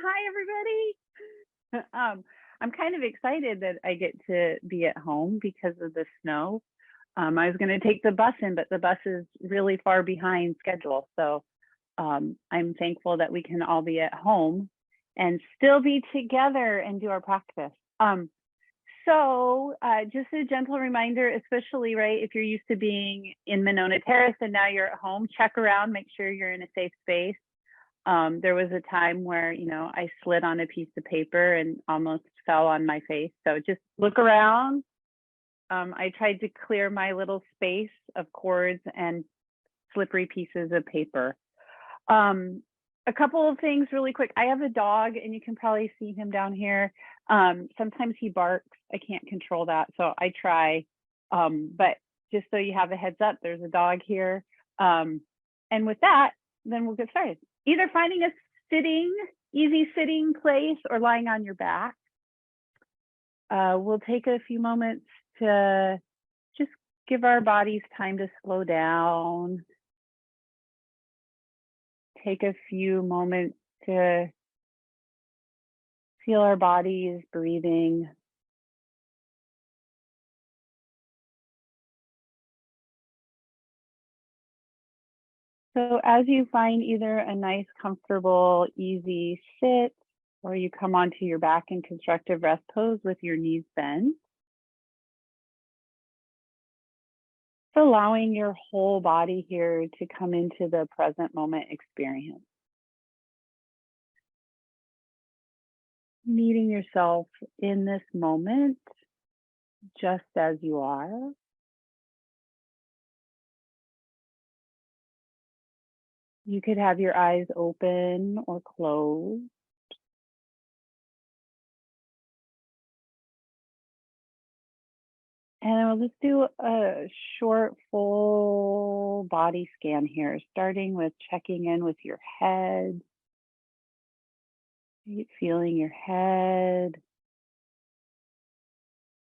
Hi, everybody. I'm kind of excited that I get to be at home because of the snow. I was going to take the bus in, but the bus is really far behind schedule. So I'm thankful that we can all be at home and still be together and do our practice. Just a gentle reminder, especially, right, if you're used to being in Monona Terrace and now you're at home, check around, make sure you're in a safe space. There was a time where, I slid on a piece of paper and almost fell on my face. So just look around. I tried to clear my little space of cords and slippery pieces of paper. A couple of things really quick. I have a dog and you can probably see him down here. Sometimes he barks. I can't control that. So I try, but just so you have a heads up, there's a dog here. And with that, then we'll get started. Either finding a easy sitting place or lying on your back. We'll take a few moments to just give our bodies time to slow down. Take a few moments to feel our bodies breathing. So as you find either a nice, comfortable, easy sit, or you come onto your back in constructive rest pose with your knees bent, allowing your whole body here to come into the present moment experience. Meeting yourself in this moment, just as you are. You could have your eyes open or closed. And let's do a short, full body scan here, starting with checking in with your head. Feeling your head,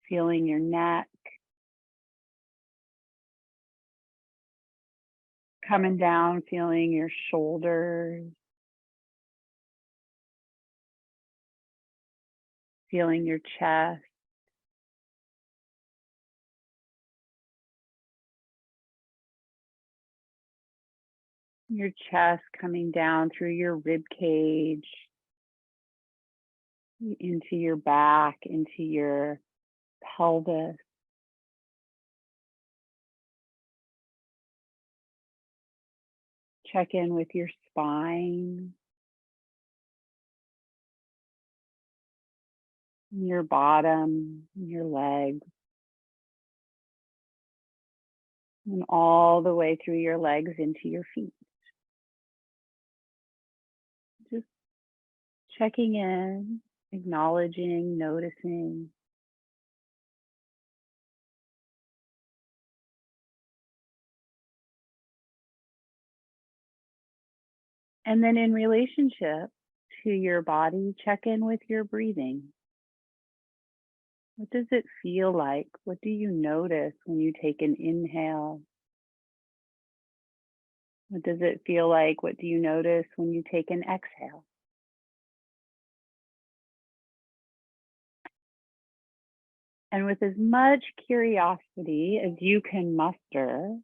feeling your neck, coming down, feeling your shoulders, feeling your chest, coming down through your rib cage, into your back, into your pelvis. Check in with your spine, your bottom, your legs, and all the way through your legs into your feet. Just checking in, acknowledging, noticing. And then in relationship to your body, check in with your breathing. What does it feel like? What do you notice when you take an inhale? What does it feel like? What do you notice when you take an exhale? And with as much curiosity as you can muster,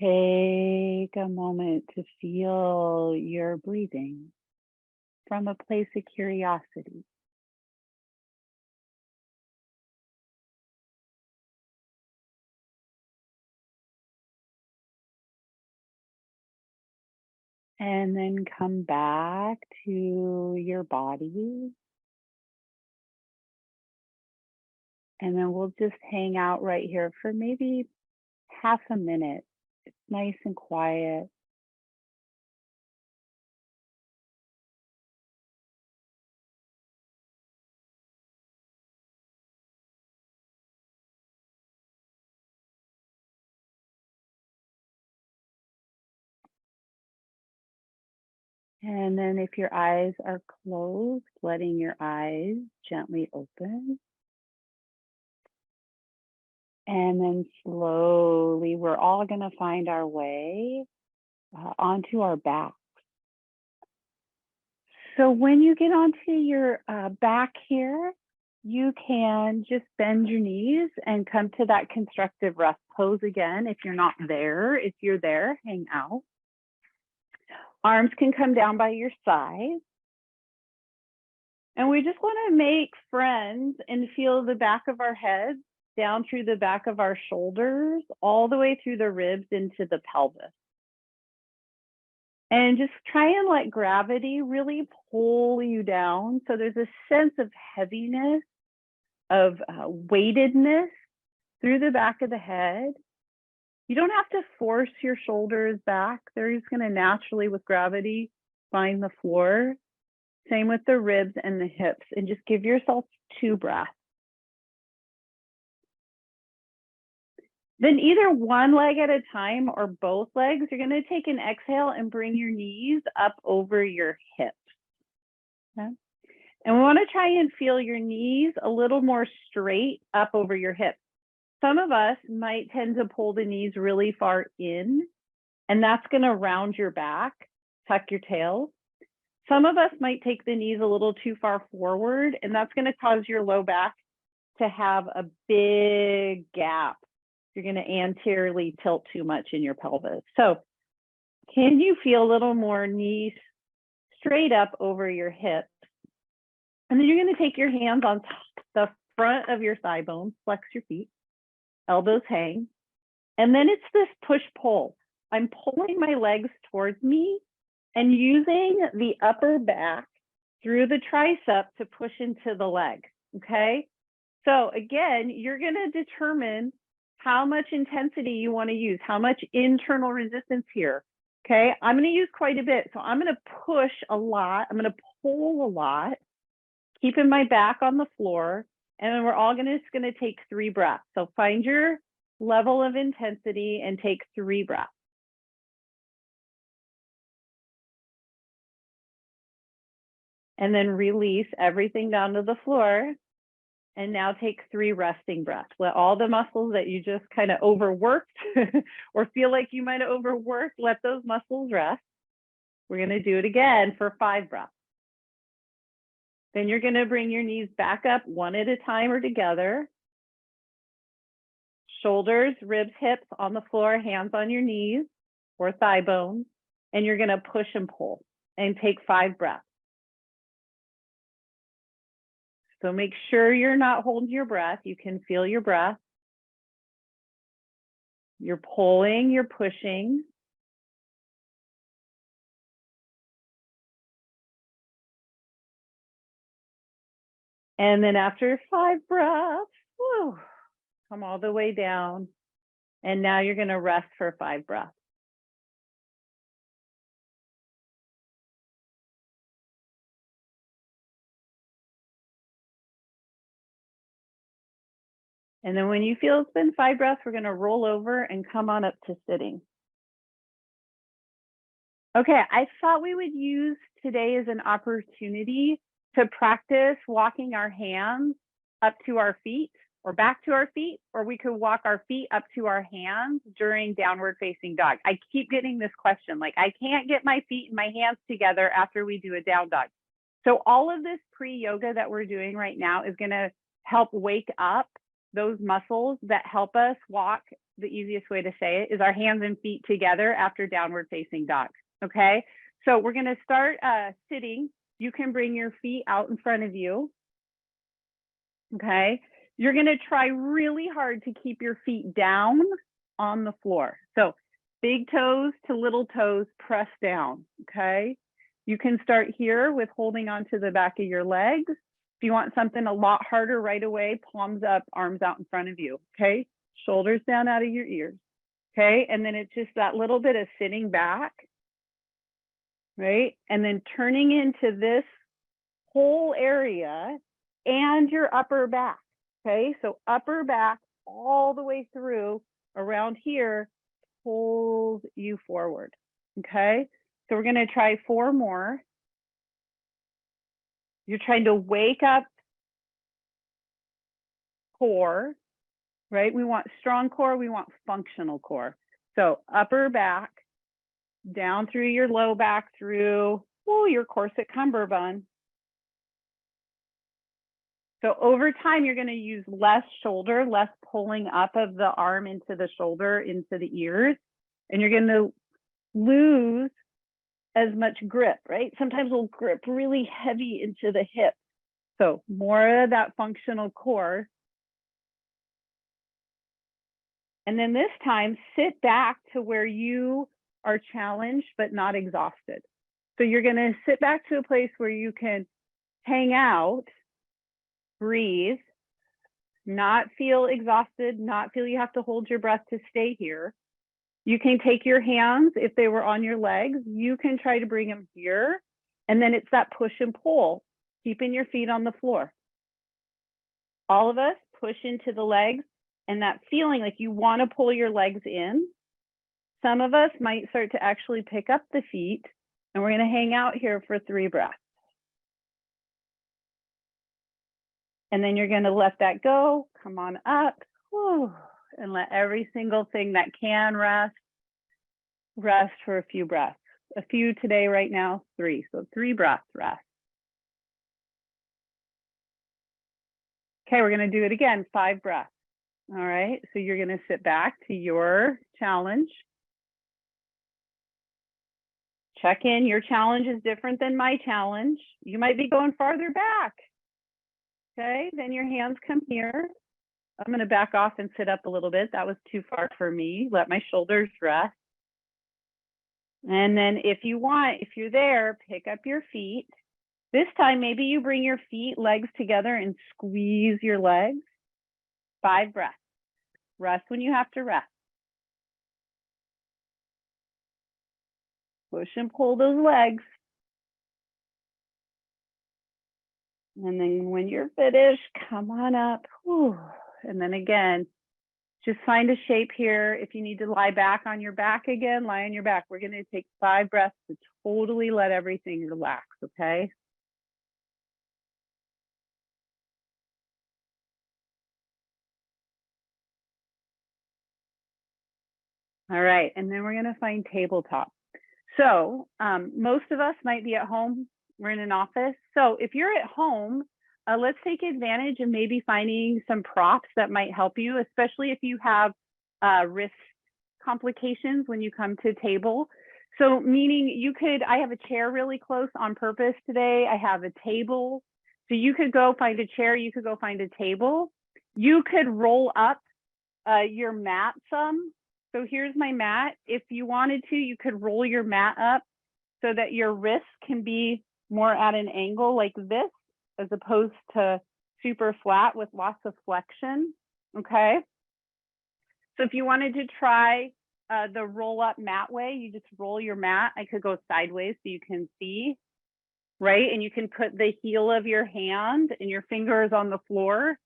take a moment to feel your breathing from a place of curiosity. And then come back to your body. And then we'll just hang out right here for maybe half a minute. It's nice and quiet. And then if your eyes are closed, letting your eyes gently open. And then slowly, we're all going to find our way onto our back. So when you get onto your back here, you can just bend your knees and come to that constructive rest pose again. If you're not there, if you're there, hang out. Arms can come down by your side. And we just want to make friends and feel the back of our heads down through the back of our shoulders, all the way through the ribs into the pelvis. And just try and let gravity really pull you down. So there's a sense of heaviness, of weightedness through the back of the head. You don't have to force your shoulders back. They're just going to naturally, with gravity, find the floor. Same with the ribs and the hips. And just give yourself 2 breaths. Then either one leg at a time or both legs, you're going to take an exhale and bring your knees up over your hips. Okay? And we want to try and feel your knees a little more straight up over your hips. Some of us might tend to pull the knees really far in, and that's going to round your back, tuck your tail. Some of us might take the knees a little too far forward, and that's going to cause your low back to have a big gap. You're going to anteriorly tilt too much in your pelvis. So can you feel a little more knees straight up over your hips? And then you're going to take your hands on the front of your thigh bones, flex your feet, elbows hang. And then it's this push-pull. I'm pulling my legs towards me and using the upper back through the tricep to push into the leg, okay? So again, you're going to determine how much intensity you want to use, how much internal resistance here, okay? I'm going to use quite a bit. So I'm going to push a lot. I'm going to pull a lot, keeping my back on the floor. And then we're all just going to take 3 breaths. So find your level of intensity and take 3 breaths. And then release everything down to the floor. And now take 3 resting breaths. Let all the muscles that you just kind of overworked or feel like you might have overworked, let those muscles rest. We're going to do it again for 5 breaths. Then you're going to bring your knees back up one at a time or together. Shoulders, ribs, hips on the floor, hands on your knees or thigh bones. And you're going to push and pull and take 5 breaths. So make sure you're not holding your breath. You can feel your breath. You're pulling, you're pushing. And then after 5 breaths, whew, come all the way down. And now you're going to rest for 5 breaths. And then when you feel it's been 5 breaths, we're going to roll over and come on up to sitting. Okay, I thought we would use today as an opportunity to practice walking our hands up to our feet or back to our feet, or we could walk our feet up to our hands during downward facing dog. I keep getting this question, like I can't get my feet and my hands together after we do a down dog. So all of this pre-yoga that we're doing right now is going to help wake up those muscles that help us walk. The easiest way to say it is our hands and feet together after downward facing dog. Okay, so we're going to start sitting. You can bring your feet out in front of you. Okay, you're going to try really hard to keep your feet down on the floor. So big toes to little toes, press down. Okay, you can start here with holding onto the back of your legs. If you want something a lot harder right away, palms up, arms out in front of you. Okay, shoulders down out of your ears. Okay, and then it's just that little bit of sitting back. Right? And then turning into this whole area and your upper back. Okay, so upper back all the way through around here pulls you forward. Okay, so we're going to try 4 more. You're trying to wake up core, right? We want strong core, we want functional core. So upper back, down through your low back, through Oh, your corset cummerbund. So over time, you're going to use less shoulder, less pulling up of the arm into the shoulder, into the ears, and you're going to lose as much grip, right? Sometimes we'll grip really heavy into the hip. So more of that functional core. And then this time, sit back to where you are challenged but not exhausted. So you're going to sit back to a place where you can hang out, breathe, not feel exhausted, not feel you have to hold your breath to stay here. You can take your hands, if they were on your legs, you can try to bring them here. And then it's that push and pull, keeping your feet on the floor. All of us push into the legs, and that feeling like you want to pull your legs in. Some of us might start to actually pick up the feet, and we're going to hang out here for 3 breaths. And then you're going to let that go, come on up, whew, and let every single thing that can rest for a few breaths. A few today, right now, 3. So 3 breaths, rest. Okay, we're going to do it again, 5 breaths. All right, so you're going to sit back to your challenge. Check in, your challenge is different than my challenge. You might be going farther back. Okay, then your hands come here. I'm going to back off and sit up a little bit. That was too far for me. Let my shoulders rest. And then if you want, if you're there, pick up your feet. This time, maybe you bring your feet, legs together and squeeze your legs. 5 breaths. Rest when you have to rest. Push and pull those legs. And then when you're finished, come on up. Whew. And then again, just find a shape here. If you need to lie back on your back again, lie on your back. We're going to take 5 breaths to totally let everything relax, okay? All right, and then we're going to find tabletop. So most of us might be at home. We're in an office. So if you're at home, let's take advantage of maybe finding some props that might help you, especially if you have wrist complications when you come to table. So meaning you could, I have a chair really close on purpose today. I have a table. So you could go find a chair, you could go find a table. You could roll up your mat some. So here's my mat. If you wanted to, you could roll your mat up so that your wrists can be more at an angle like this, as opposed to super flat with lots of flexion, okay? So if you wanted to try the roll up mat way, you just roll your mat. I could go sideways so you can see, right? And you can put the heel of your hand and your fingers on the floor,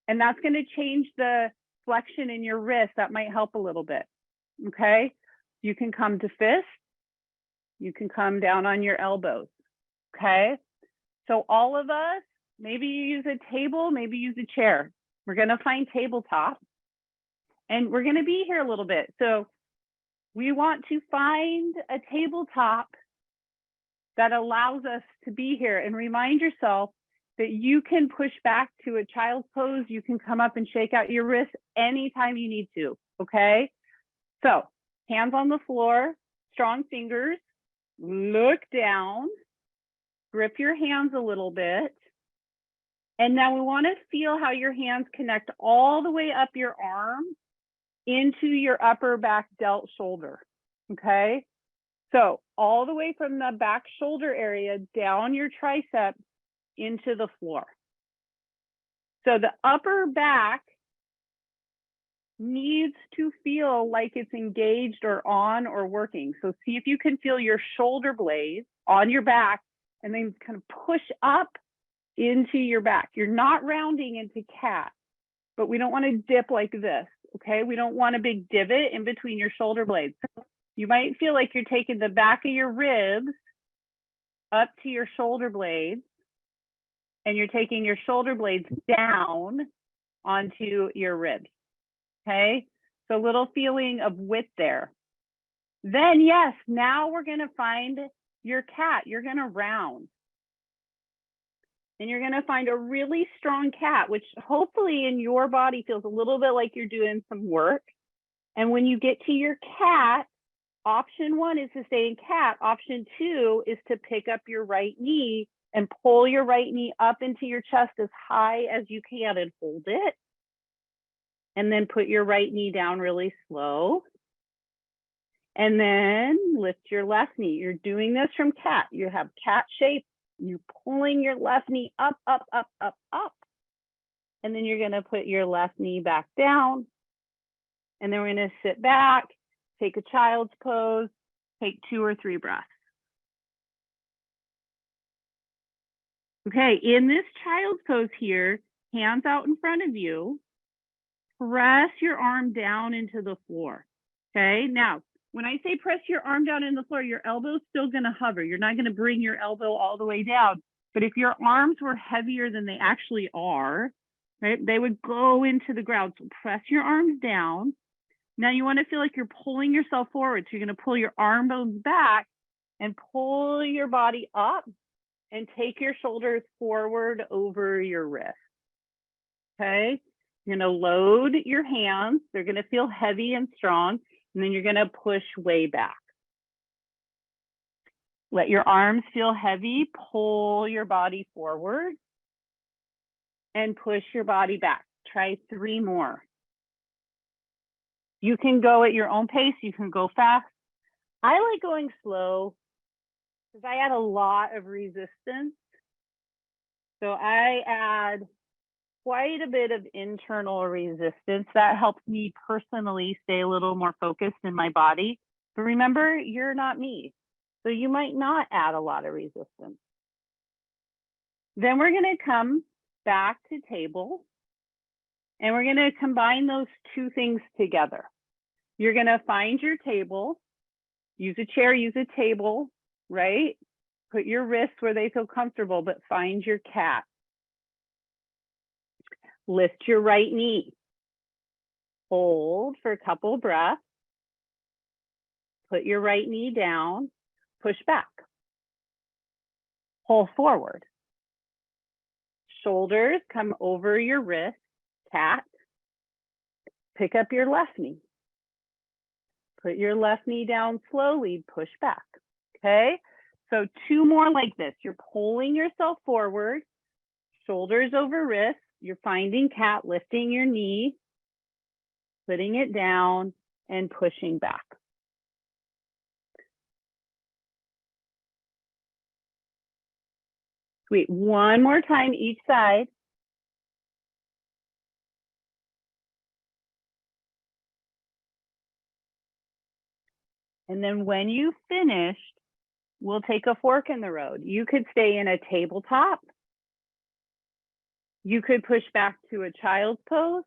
and that's going to change the flexion in your wrist. That might help a little bit, okay? You can come to fist. You can come down on your elbows, okay? So all of us, maybe you use a table, maybe use a chair. We're going to find tabletop, and we're going to be here a little bit. So we want to find a tabletop that allows us to be here, and remind yourself that you can push back to a child's pose. You can come up and shake out your wrists anytime you need to, okay? So hands on the floor, strong fingers, look down, grip your hands a little bit. And now we want to feel how your hands connect all the way up your arm into your upper back delt shoulder, okay? So all the way from the back shoulder area down your tricep into the floor. So the upper back needs to feel like it's engaged or on or working. So see if you can feel your shoulder blades on your back and then kind of push up into your back. You're not rounding into cat, but we don't want to dip like this, okay? We don't want a big divot in between your shoulder blades. You might feel like you're taking the back of your ribs up to your shoulder blades, and you're taking your shoulder blades down onto your ribs, okay? So a little feeling of width there. Then yes, now we're gonna find your cat, you're going to round. And you're going to find a really strong cat, which hopefully in your body feels a little bit like you're doing some work. And when you get to your cat, option 1 is to stay in cat. Option 2 is to pick up your right knee and pull your right knee up into your chest as high as you can and hold it. And then put your right knee down really slow. And then lift your left knee. You're doing this from cat. You have cat shape. You're pulling your left knee up, up, up, up, up. And then you're going to put your left knee back down. And then we're going to sit back, take a child's pose, take 2 or 3 breaths. Okay, in this child's pose here, hands out in front of you, press your arm down into the floor. Okay, now, when I say press your arm down in the floor, your elbow's still going to hover. You're not going to bring your elbow all the way down. But if your arms were heavier than they actually are, right, they would go into the ground. So press your arms down. Now you want to feel like you're pulling yourself forward. So you're going to pull your arm bones back and pull your body up and take your shoulders forward over your wrist. Okay, you're going to load your hands. They're going to feel heavy and strong. And then you're going to push way back. Let your arms feel heavy. Pull your body forward and push your body back. Try 3 more. You can go at your own pace. You can go fast. I like going slow because I add a lot of resistance. So I add quite a bit of internal resistance. That helps me personally stay a little more focused in my body. But remember, you're not me. So you might not add a lot of resistance. Then we're going to come back to table. And we're going to combine those 2 things together. You're going to find your table. Use a chair, use a table, right? Put your wrists where they feel comfortable, but find your cat. Lift your right knee. Hold for a couple breaths. Put your right knee down. Push back. Pull forward. Shoulders come over your wrist. Cat. Pick up your left knee. Put your left knee down slowly. Push back. Okay? So 2 more like this. You're pulling yourself forward. Shoulders over wrist. You're finding cat, lifting your knee, putting it down, and pushing back. Sweet. 1 more time each side. And then when you finished, we'll take a fork in the road. You could stay in a tabletop. You could push back to a child's pose.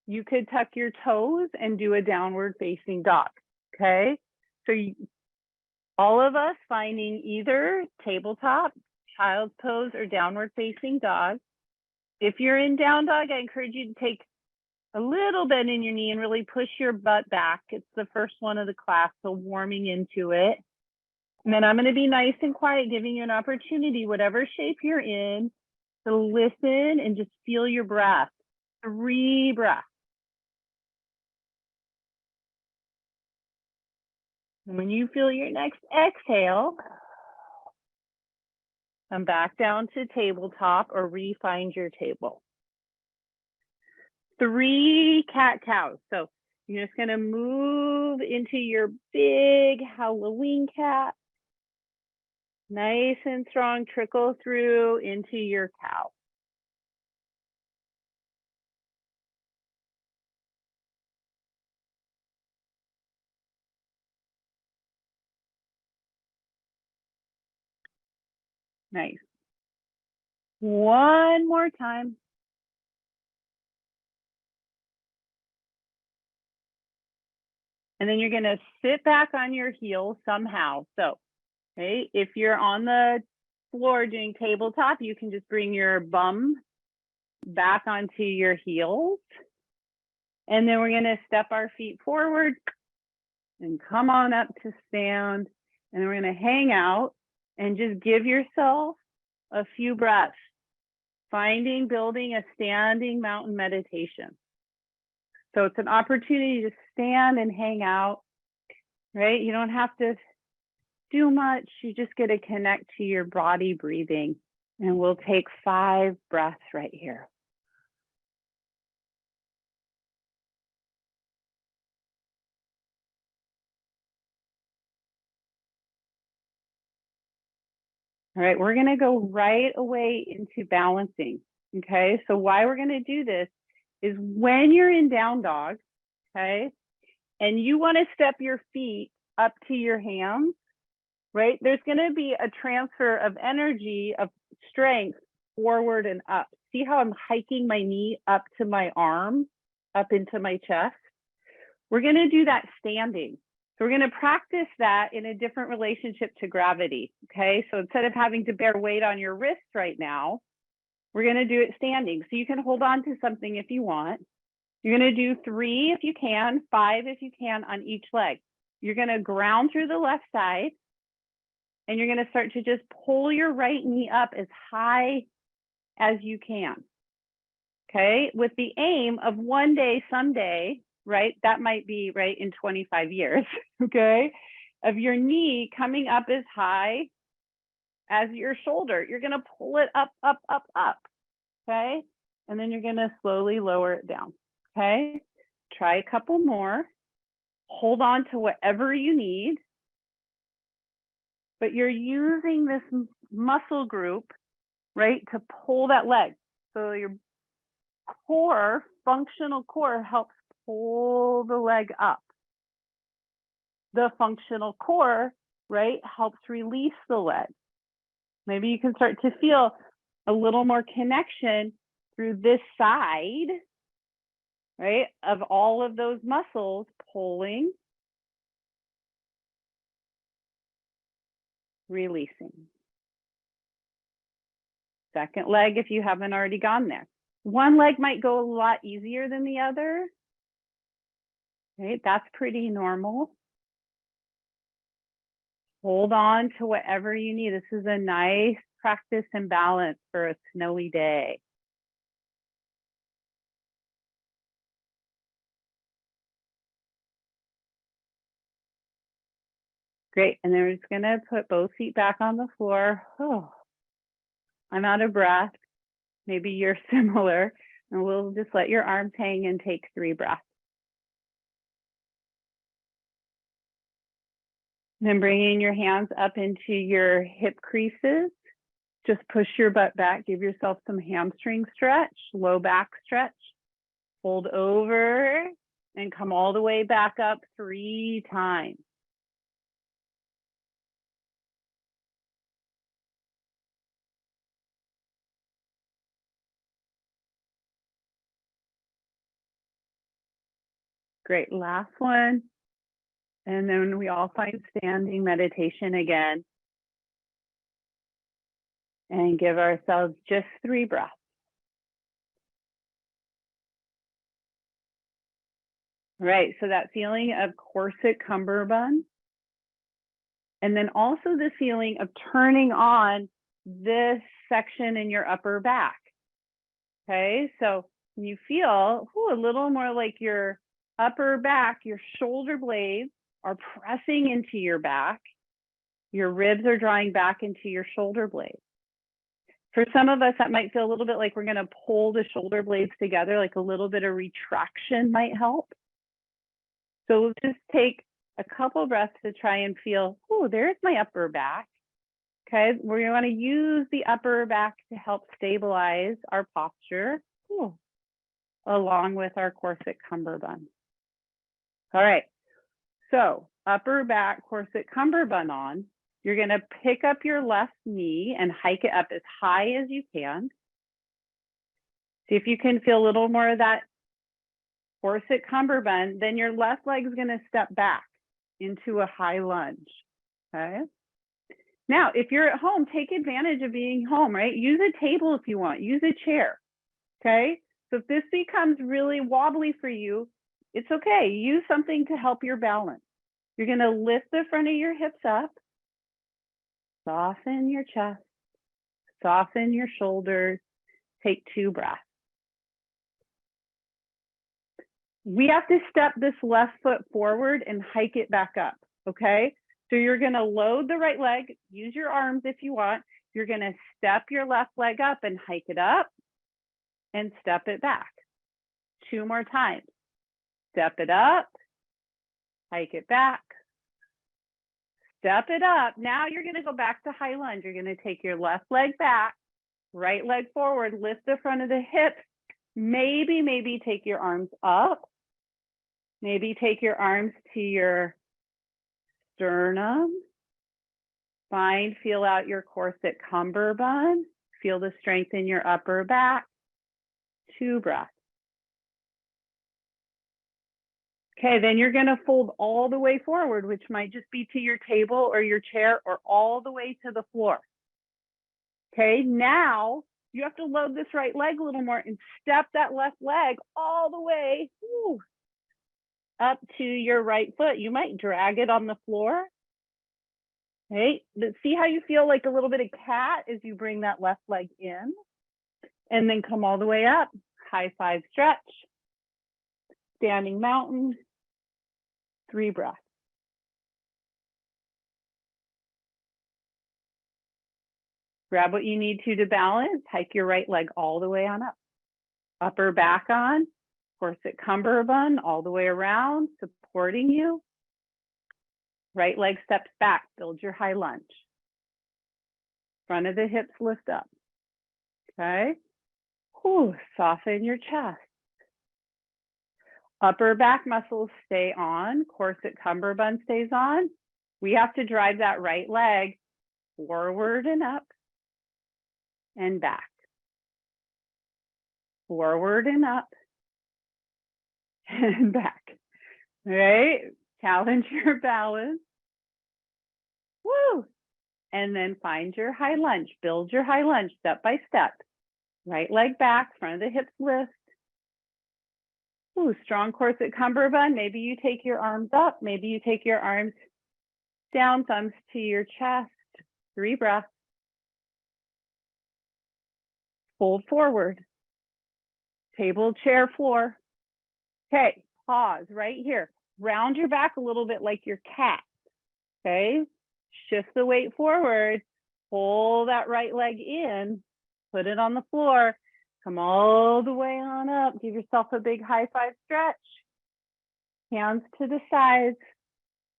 You could tuck your toes and do a downward facing dog, okay? So all of us finding either tabletop, child's pose, or downward facing dog. If you're in down dog, I encourage you to take a little bend in your knee and really push your butt back. It's the first one of the class, so warming into it. And then I'm going to be nice and quiet, giving you an opportunity, whatever shape you're in, to listen and just feel your breath. 3 breaths. And when you feel your next exhale, come back down to tabletop or re-find your table. 3 cat-cows. So you're just going to move into your big Halloween cat. Nice and strong, trickle through into your cow. Nice. 1 more time. And then you're going to sit back on your heels somehow. So, okay, if you're on the floor doing tabletop, you can just bring your bum back onto your heels. And then we're going to step our feet forward and come on up to stand. And then we're going to hang out and just give yourself a few breaths, building a standing mountain meditation. So it's an opportunity to stand and hang out, right? You don't have to do much. You just get to connect to your body breathing. And we'll take 5 breaths right here. All right, we're going to go right away into balancing. Okay, so why we're going to do this is when you're in down dog, okay, and you want to step your feet up to your hands, right? There's going to be a transfer of energy, of strength forward and up. See how I'm hiking my knee up to my arm, up into my chest? We're going to do that standing. So we're going to practice that in a different relationship to gravity, okay? So instead of having to bear weight on your wrist right now, we're going to do it standing. So you can hold on to something if you want. You're going to do 3 if you can, 5 if you can on each leg. You're going to ground through the left side, and you're going to start to just pull your right knee up as high as you can, okay? With the aim of one day, someday, right? That might be right in 25 years, okay? Of your knee coming up as high as your shoulder. You're going to pull it up, up, up, up, okay? And then you're going to slowly lower it down, okay? Try a couple more. Hold on to whatever you need. But you're using this muscle group, right, to pull that leg. So your core, functional core, helps pull the leg up. The functional core, right, helps release the leg. Maybe you can start to feel a little more connection through this side, right, of all of those muscles pulling, releasing. Second leg if you haven't already gone there. One leg might go a lot easier than the other, right? That's pretty normal. Hold on to whatever you need. This is a nice practice and balance for a snowy day. Great, and then we're just gonna put both feet back on the floor. Oh, I'm out of breath. Maybe you're similar, and we'll just let your arms hang and take 3 breaths. Then bringing your hands up into your hip creases. Just push your butt back. Give yourself some hamstring stretch, low back stretch. Fold over and come all the way back up 3 times. Great, last one. And then we all find standing meditation again. And give ourselves just 3 breaths. Right, so that feeling of corset cummerbund. And then also the feeling of turning on this section in your upper back. Okay, so you feel a little more like your upper back, your shoulder blades are pressing into your back. Your ribs are drawing back into your shoulder blades. For some of us, that might feel a little bit like we're going to pull the shoulder blades together, like a little bit of retraction might help. So we'll just take a couple breaths to try and feel, oh, there's my upper back. Okay, we're going to want to use the upper back to help stabilize our posture, along with our corset cummerbund. All right, so upper back corset cummerbund on. You're going to pick up your left knee and hike it up as high as you can. See if you can feel a little more of that corset cummerbund. Then your left leg is going to step back into a high lunge. Okay. Now, if you're at home, take advantage of being home, right? Use a table if you want, use a chair. Okay. So if this becomes really wobbly for you, it's okay. Use something to help your balance. You're going to lift the front of your hips up. Soften your chest, soften your shoulders. Take 2 breaths. We have to step this left foot forward and hike it back up, okay? So you're gonna load the right leg, use your arms if you want. You're gonna step your left leg up and hike it up and step it back. 2 more times. Step it up, hike it back, step it up. Now you're gonna go back to high lunge. You're gonna take your left leg back, right leg forward, lift the front of the hips. Maybe take your arms up. Maybe take your arms to your sternum. Feel out your corset cummerbund. Feel the strength in your upper back. 2 breaths. Okay, then you're gonna fold all the way forward, which might just be to your table or your chair or all the way to the floor. Okay, now you have to load this right leg a little more and step that left leg all the way up to your right foot. You might drag it on the floor. Okay, but see how you feel like a little bit of cat as you bring that left leg in and then come all the way up. High 5 stretch, standing mountain, 3 breaths. Grab what you need to balance, hike your right leg all the way on up. Upper back on, corset cummerbund all the way around, supporting you. Right leg steps back, build your high lunge. Front of the hips lift up, okay? Whew, soften your chest. Upper back muscles stay on, corset cummerbund stays on. We have to drive that right leg forward and up and back. Forward and up and back. All right, challenge your balance. Woo! And then find your high lunge. Build your high lunge step by step. Right leg back, front of the hips lift. Ooh, strong corset cummerbund. Maybe you take your arms up. Maybe you take your arms down, thumbs to your chest. 3 breaths. Fold forward. Table, chair, floor. Okay, pause right here. Round your back a little bit like your cat. Okay, shift the weight forward. Pull that right leg in. Put it on the floor. Come all the way on up. Give yourself a big high 5 stretch. Hands to the sides.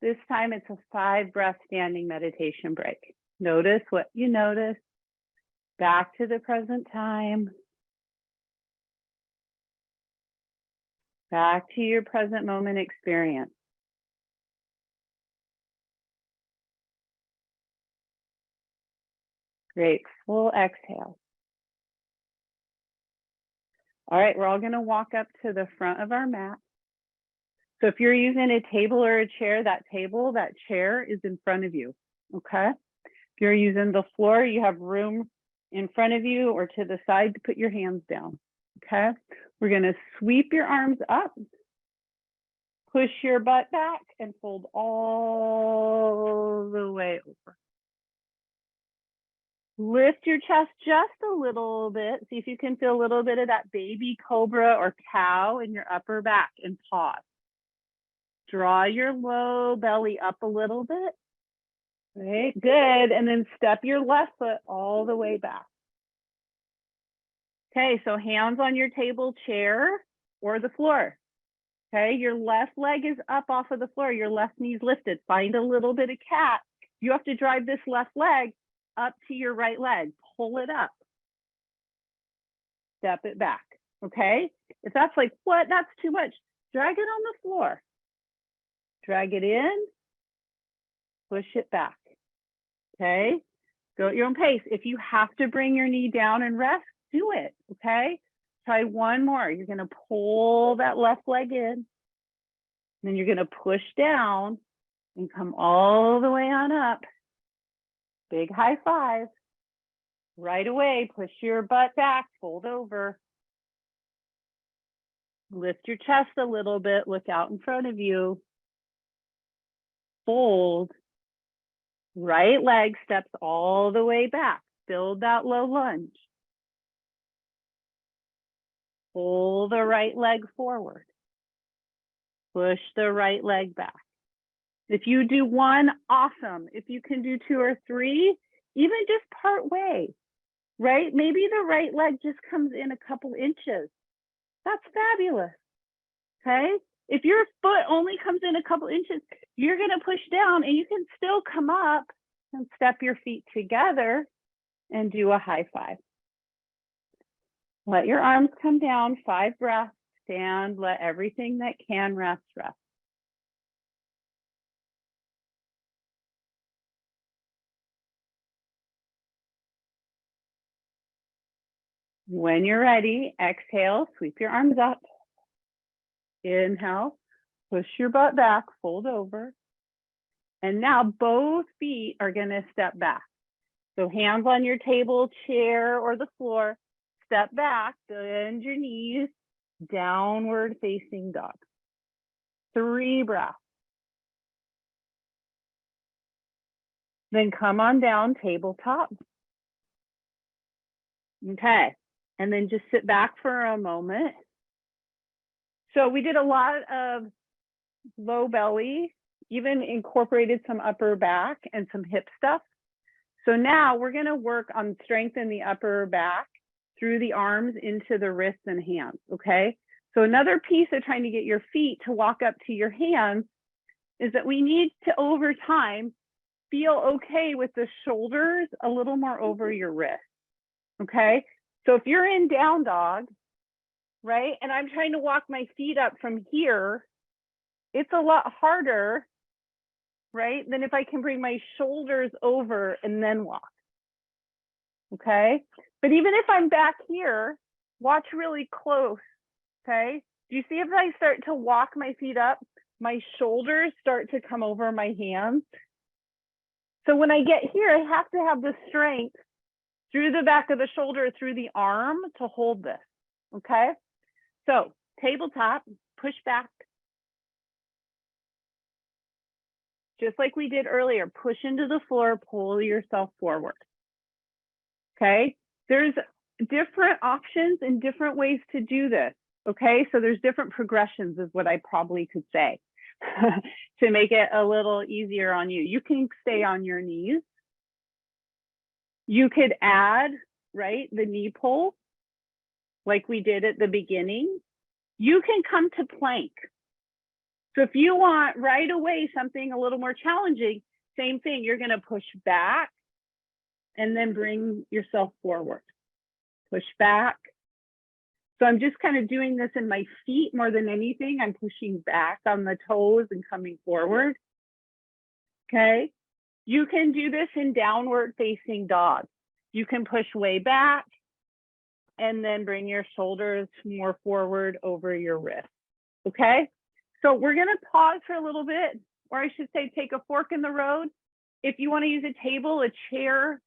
This time it's a 5 breath standing meditation break. Notice what you notice. Back to the present time. Back to your present moment experience. Great, full exhale. All right, we're all gonna walk up to the front of our mat. So if you're using a table or a chair, that table, that chair is in front of you, okay? If you're using the floor, you have room in front of you or to the side to put your hands down, okay? We're gonna sweep your arms up, push your butt back and fold all the way over. Lift your chest just a little bit. See if you can feel a little bit of that baby cobra or cow in your upper back and pause. Draw your low belly up a little bit. Right, good. And then step your left foot all the way back. Okay, so hands on your table, chair, or the floor. Okay, your left leg is up off of the floor. Your left knee's lifted. Find a little bit of cat. You have to drive this left leg up to your right leg. Pull it up. Step it back. Okay, if that's like, what? That's too much. Drag it on the floor. Drag it in. Push it back. Okay, go at your own pace. If you have to bring your knee down and rest, do it, okay? Try one more. You're gonna pull that left leg in, then you're gonna push down and come all the way on up. Big high 5. Right away, push your butt back, fold over. Lift your chest a little bit, look out in front of you. Fold. Right leg steps all the way back. Build that low lunge. Pull the right leg forward. Push the right leg back. If you do one, awesome. If you can do two or three, even just part way, right? Maybe the right leg just comes in a couple inches. That's fabulous, okay? If your foot only comes in a couple inches, you're gonna push down and you can still come up and step your feet together and do a high five. Let your arms come down, 5 breaths, stand, let everything that can rest, rest. When you're ready, exhale, sweep your arms up. Inhale, push your butt back, fold over. And now both feet are gonna step back. So hands on your table, chair, or the floor, step back, bend your knees, downward facing dog. 3 breaths. Then come on down, tabletop. Okay, and then just sit back for a moment. So we did a lot of low belly, even incorporated some upper back and some hip stuff. So now we're gonna work on strengthening the upper back through the arms into the wrists and hands, okay? So another piece of trying to get your feet to walk up to your hands is that we need to, over time, feel okay with the shoulders a little more over your wrist, okay? So if you're in down dog, right, and I'm trying to walk my feet up from here, it's a lot harder, right, than if I can bring my shoulders over and then walk, okay? But even if I'm back here, watch really close, okay? Do you see if I start to walk my feet up, my shoulders start to come over my hands? So when I get here, I have to have the strength through the back of the shoulder, through the arm to hold this, okay? So tabletop, push back. Just like we did earlier, push into the floor, pull yourself forward, okay? There's different options and different ways to do this, okay? So there's different progressions is what I probably could say to make it a little easier on you. You can stay on your knees. You could add, right, the knee pull like we did at the beginning. You can come to plank. So if you want right away something a little more challenging, same thing, you're gonna push back and then bring yourself forward. Push back. So I'm just kind of doing this in my feet more than anything. I'm pushing back on the toes and coming forward, okay? You can do this in downward facing dog. You can push way back and then bring your shoulders more forward over your wrist, okay? So we're gonna pause for a little bit, or I should say take a fork in the road. If you wanna use a table, a chair,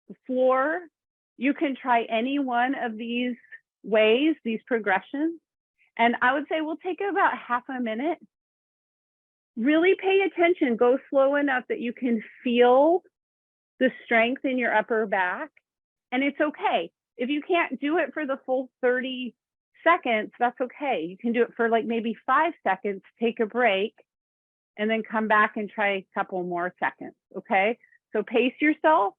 the floor, you can try any one of these ways, these progressions. And I would say we'll take about half a minute. Really pay attention, go slow enough that you can feel the strength in your upper back. And it's okay. If you can't do it for the full 30 seconds, that's okay. You can do it for like maybe 5 seconds, take a break, and then come back and try a couple more seconds, okay? So pace yourself.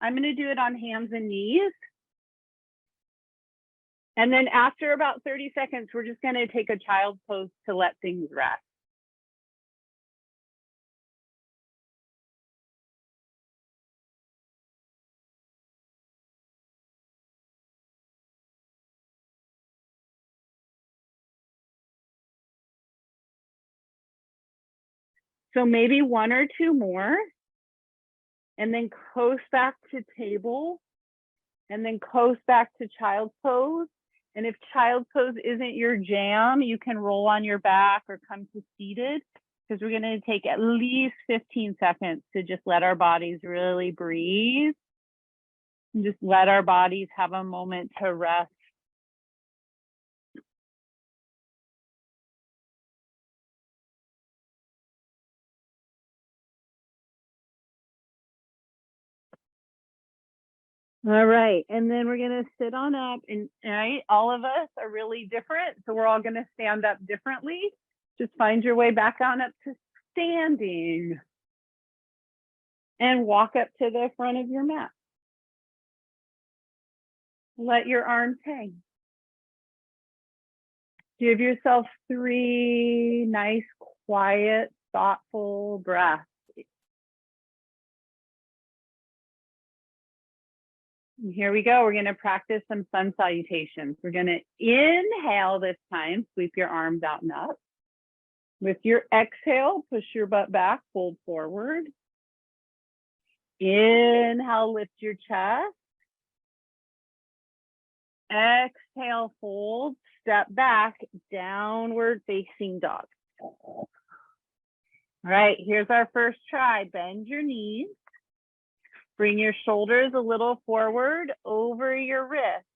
I'm gonna do it on hands and knees. And then after about 30 seconds, we're just gonna take a child's pose to let things rest. So maybe 1 or 2 more, and then coast back to table, and then coast back to child's pose. And if child's pose isn't your jam, you can roll on your back or come to seated, because we're gonna take at least 15 seconds to just let our bodies really breathe. And just let our bodies have a moment to rest. All right, and then we're gonna sit on up, and right, all of us are really different, so we're all gonna stand up differently. Just find your way back on up to standing and walk up to the front of your mat. Let your arms hang. Give yourself 3 nice, quiet, thoughtful breaths. And here we go. We're going to practice some sun salutations. We're going to inhale this time, sweep your arms out and up. With your exhale, push your butt back, fold forward. Inhale, lift your chest. Exhale, fold, step back, downward facing dog. All right, here's our first try. Bend your knees. Bring your shoulders a little forward over your wrist.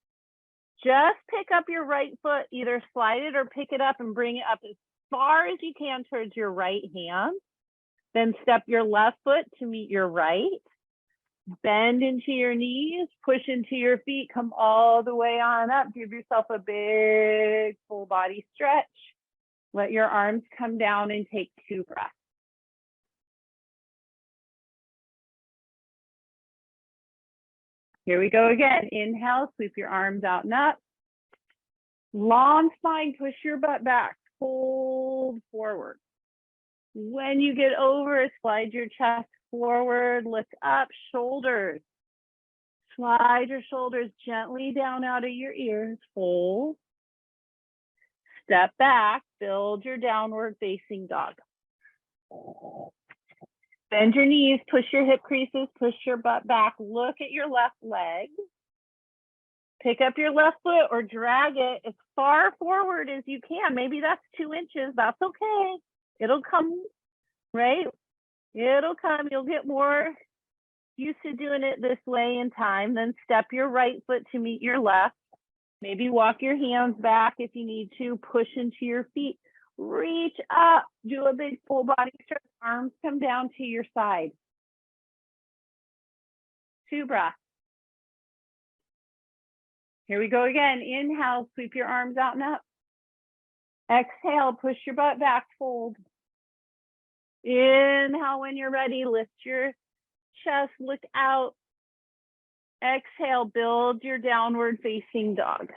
Just pick up your right foot, either slide it or pick it up and bring it up as far as you can towards your right hand. Then step your left foot to meet your right. Bend into your knees, push into your feet, come all the way on up. Give yourself a big full body stretch. Let your arms come down and take 2 breaths. Here we go again. Inhale, sweep your arms out and up. Long spine, push your butt back, fold forward. When you get over, slide your chest forward, lift up, shoulders. Slide your shoulders gently down out of your ears, fold. Step back, build your downward facing dog. Bend your knees, push your hip creases, push your butt back, look at your left leg. Pick up your left foot or drag it as far forward as you can. Maybe that's 2 inches, that's okay. It'll come, right? It'll come, you'll get more used to doing it this way in time. Then step your right foot to meet your left. Maybe walk your hands back if you need to, push into your feet. Reach up, do a big full body stretch, arms come down to your side. 2 breaths. Here we go again. Inhale, sweep your arms out and up. Exhale, push your butt back, fold. Inhale when you're ready, lift your chest, look out. Exhale, build your downward facing dog.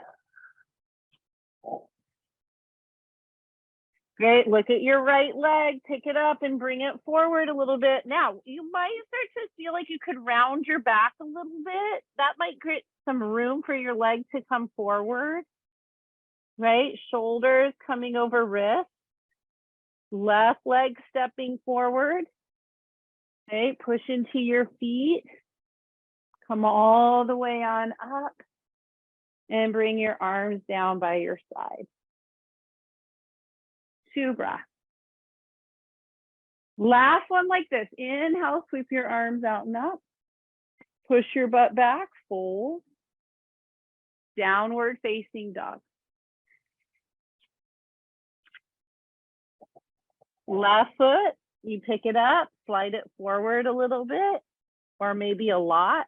Great, look at your right leg, pick it up and bring it forward a little bit. Now, you might start to feel like you could round your back a little bit. That might create some room for your leg to come forward, right? Shoulders coming over wrist. Left leg stepping forward. Okay, push into your feet. Come all the way on up and bring your arms down by your side. 2 breaths. Last one like this. Inhale, sweep your arms out and up. Push your butt back, fold. Downward facing dog. Left foot, you pick it up, slide it forward a little bit, or maybe a lot.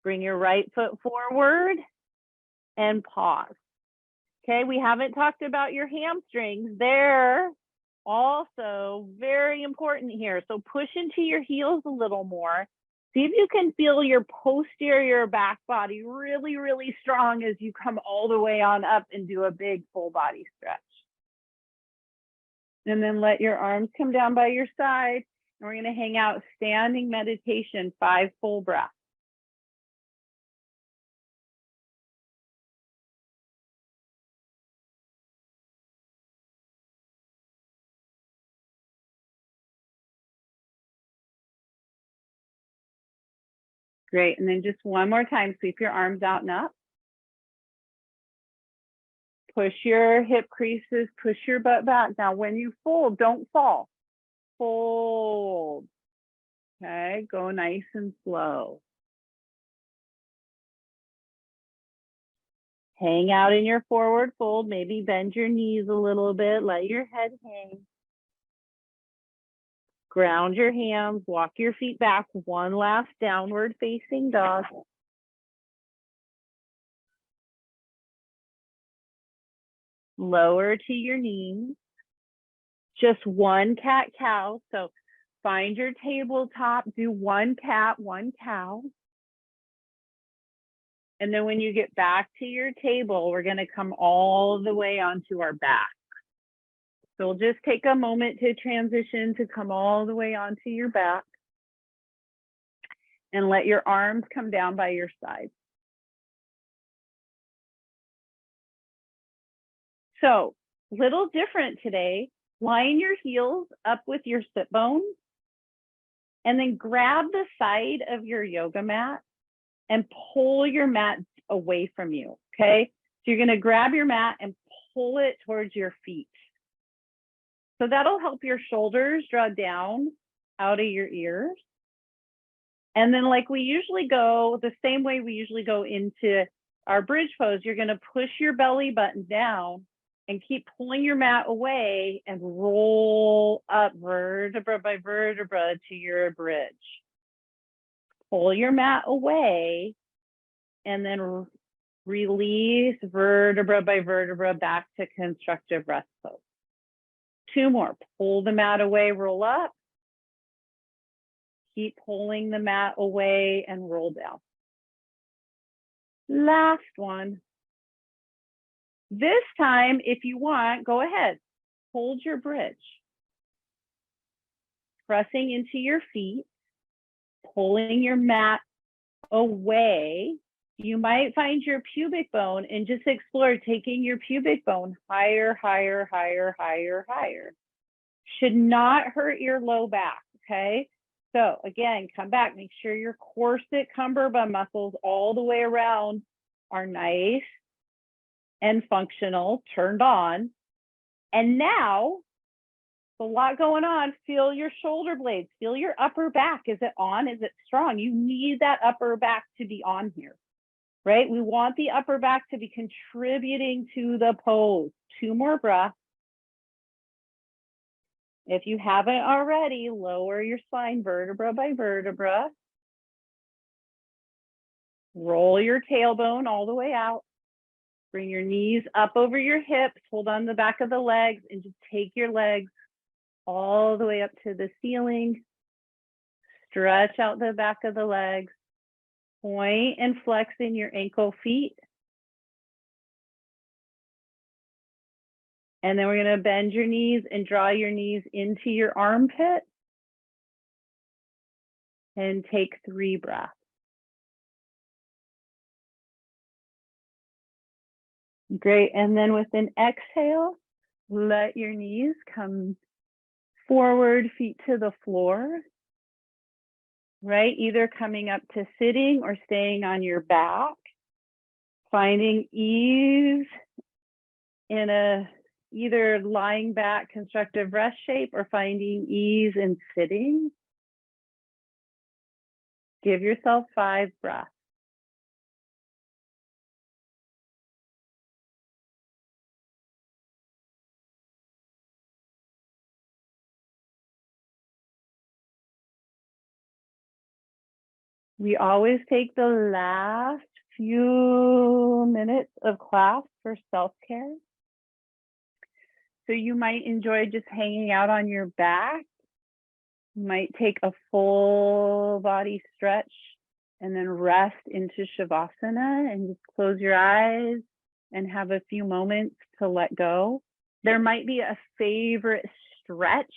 Bring your right foot forward and pause. Okay, we haven't talked about your hamstrings. They're also very important here. So push into your heels a little more. See if you can feel your posterior back body really, really strong as you come all the way on up and do a big full body stretch. And then let your arms come down by your side. And we're going to hang out standing meditation, 5 full breaths. Great, and then just one more time, sweep your arms out and up. Push your hip creases, push your butt back. Now when you fold, don't fall. Fold. Okay, go nice and slow. Hang out in your forward fold, maybe bend your knees a little bit, let your head hang. Ground your hands, walk your feet back, one last downward facing dog. lower to your knees. Just one cat-cow. So find your tabletop, do one cat, one cow. And then when you get back to your table, we're going to come all the way onto our back. So we'll just take a moment to transition to come all the way onto your back. And let your arms come down by your sides. So, little different today. Line your heels up with your sit bones and then grab the side of your yoga mat and pull your mat away from you, okay? So you're gonna grab your mat and pull it towards your feet. So that'll help your shoulders draw down out of your ears. And then like we usually go, the same way we usually go into our bridge pose, you're gonna push your belly button down and keep pulling your mat away and roll up vertebra by vertebra to your bridge. Pull your mat away and then release vertebra by vertebra back to constructive rest pose. Two more, pull the mat away, roll up. Keep pulling the mat away and roll down. Last one. This time, if you want, go ahead. Hold your bridge. Pressing into your feet, pulling your mat away. You might find your pubic bone and just explore taking your pubic bone higher, higher, higher, higher, higher. Should not hurt your low back, okay? So again, come back, make sure your corset cumberbund muscles all the way around are nice and functional, turned on. And now, a lot going on, feel your shoulder blades, feel your upper back. Is it on? Is it strong? You need that upper back to be on here, right? We want the upper back to be contributing to the pose. Two more breaths. If you haven't already, lower your spine vertebra by vertebra. Roll your tailbone all the way out. Bring your knees up over your hips, hold on the back of the legs, and just take your legs all the way up to the ceiling. Stretch out the back of the legs. Point and flex in your ankle feet. And then we're going to bend your knees and draw your knees into your armpit. And take 3 breaths. Great. And then with an exhale, let your knees come forward, feet to the floor. Right? Either coming up to sitting or staying on your back. Finding ease in a either lying back constructive rest shape or finding ease in sitting. Give yourself 5 breaths. We always take the last few minutes of class for self-care. So you might enjoy just hanging out on your back. You might take a full body stretch and then rest into Shavasana and just close your eyes and have a few moments to let go. There might be a favorite stretch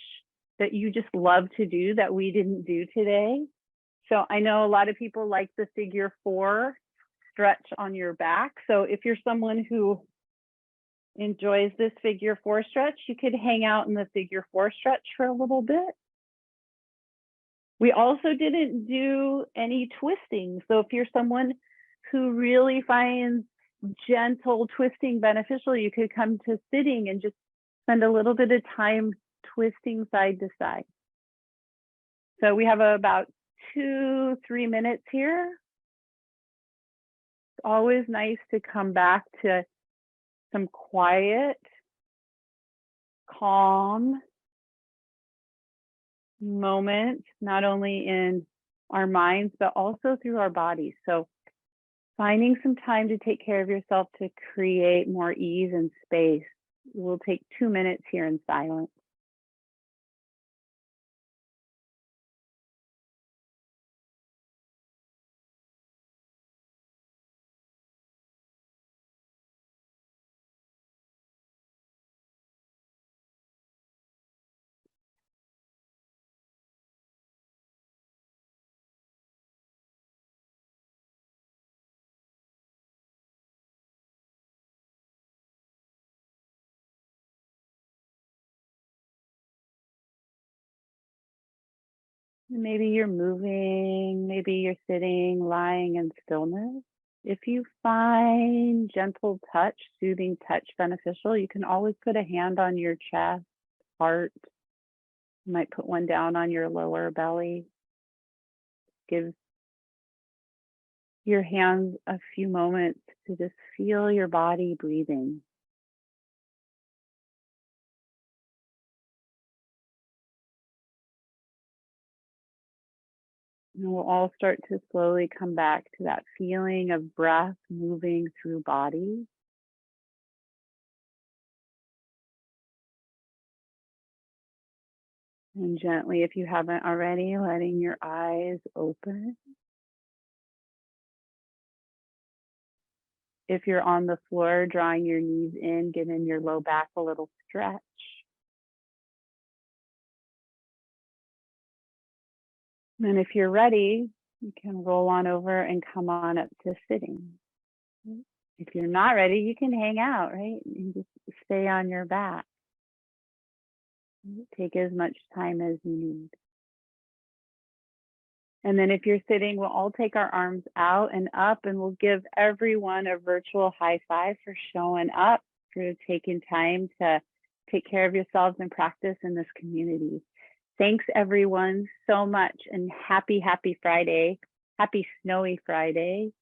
that you just love to do that we didn't do today. So I know a lot of people like the figure 4 stretch on your back. So if you're someone who enjoys this figure 4 stretch, you could hang out in the figure 4 stretch for a little bit. We also didn't do any twisting. So if you're someone who really finds gentle twisting beneficial, you could come to sitting and just spend a little bit of time twisting side to side. So we have about 2-3 minutes here. It's always nice to come back to some quiet, calm moments, not only in our minds, but also through our bodies. So finding some time to take care of yourself to create more ease and space We'll take 2 minutes here in silence. Maybe you're moving, maybe you're sitting, lying in stillness. If you find gentle touch, soothing touch beneficial, you can always put a hand on your chest, heart. You might put one down on your lower belly. Give your hands a few moments to just feel your body breathing. And we'll all start to slowly come back to that feeling of breath moving through body. And gently, if you haven't already, letting your eyes open. If you're on the floor, drawing your knees in, giving your low back a little stretch. And if you're ready, you can roll on over and come on up to sitting. If you're not ready, you can hang out, right? And just stay on your back. Take as much time as you need. And then if you're sitting, we'll all take our arms out and up, and we'll give everyone a virtual high five for showing up, for taking time to take care of yourselves and practice in this community. Thanks everyone so much, and happy Friday. Happy snowy Friday.